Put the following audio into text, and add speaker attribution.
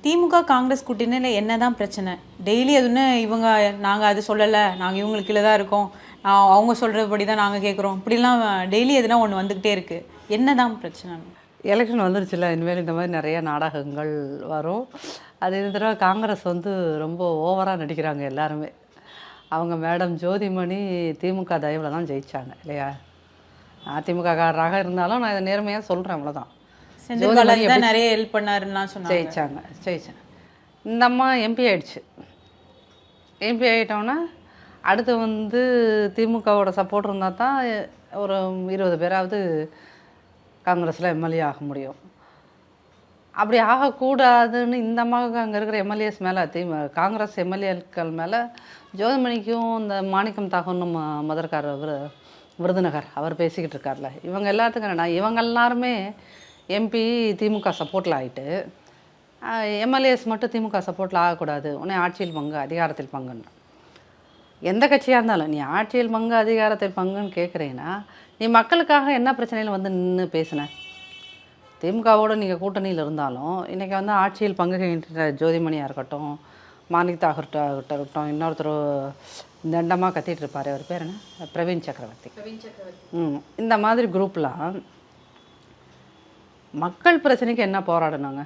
Speaker 1: திமுக காங்கிரஸ் கூட்டணியில் என்னதான் பிரச்சனை? டெய்லி அதுன்னு இவங்க நாங்கள் அது சொல்லலை, நாங்கள் இவங்களுக்கு கீழே தான் இருக்கோம், அவங்க சொல்கிறபடி தான் நாங்கள் கேட்குறோம், இப்படிலாம் டெய்லி எதுனா ஒன்று வந்துக்கிட்டே இருக்குது. என்னதான் பிரச்சனை?
Speaker 2: எலெக்ஷன் வந்துருச்சுல, இனிமேல் இந்த மாதிரி நிறைய நாடகங்கள் வரும். அது இந்த தடவை காங்கிரஸ் ரொம்ப ஓவராக நடிக்கிறாங்க எல்லாருமே. அவங்க மேடம் ஜோதிமணி திமுக தயவில் தான் ஜெயித்தாங்க இல்லையா? அதிமுக காரராக இருந்தாலும் நான் இதை நேர்மையாக சொல்கிறேன், அவ்வளோதான்.
Speaker 1: செந்தில் பாலாஜி தான் நிறைய ஹெல்ப் பண்ணாருன்னா சொன்னாங்க.
Speaker 2: ஜெயிச்சாங்க. இந்த அம்மா எம்பி ஆயிடுச்சு. எம்பி ஆகிட்டோன்னா அடுத்து திமுகவோட சப்போர்ட் இருந்தால் தான் ஒரு 20 பேராவது காங்கிரஸில் எம்எல்ஏ ஆக முடியும். அப்படி ஆகக்கூடாதுன்னு இந்த அம்மாவுக்கு அங்கே இருக்கிற எம்எல்ஏஸ் மேலே காங்கிரஸ் எம்எல்ஏக்கள் மேலே ஜோதிமணிக்கும் இந்த மாணிக்கம் தாகூர்னு மதர்கார் விருதுநகர் அவர் பேசிக்கிட்டு இருக்கார்ல, இவங்க எல்லாத்துக்கும் என்னன்னா, இவங்க எல்லாருமே எம்பி திமுக சப்போர்ட்டில் ஆகிட்டு எம்எல்ஏஸ் மட்டும் திமுக சப்போர்ட்டில் ஆகக்கூடாது, உடனே ஆட்சியில் பங்கு அதிகாரத்தில் பங்குன்னு. எந்த கட்சியாக இருந்தாலும் நீ ஆட்சியில் பங்கு அதிகாரத்தில் பங்குன்னு கேட்குறீங்கன்னா, நீ மக்களுக்காக என்ன பிரச்சனையில் நின்று பேசின? திமுகவோடு நீங்கள் கூட்டணியில் இருந்தாலும் இன்றைக்கி ஆட்சியில் பங்குகின்ற ஜோதிமணியாக இருக்கட்டும், மாணிக் தாகூர்கிட்ட இருக்கட்டும், இன்னொருத்தர் தண்டமாக கத்திட்டு இருப்பார், அவர் பேர் என்ன, பிரவீன் சக்கரவர்த்தி. இந்த மாதிரி குரூப்லாம் மக்கள் பிரச்சனைக்கு என்ன போராடினாங்க?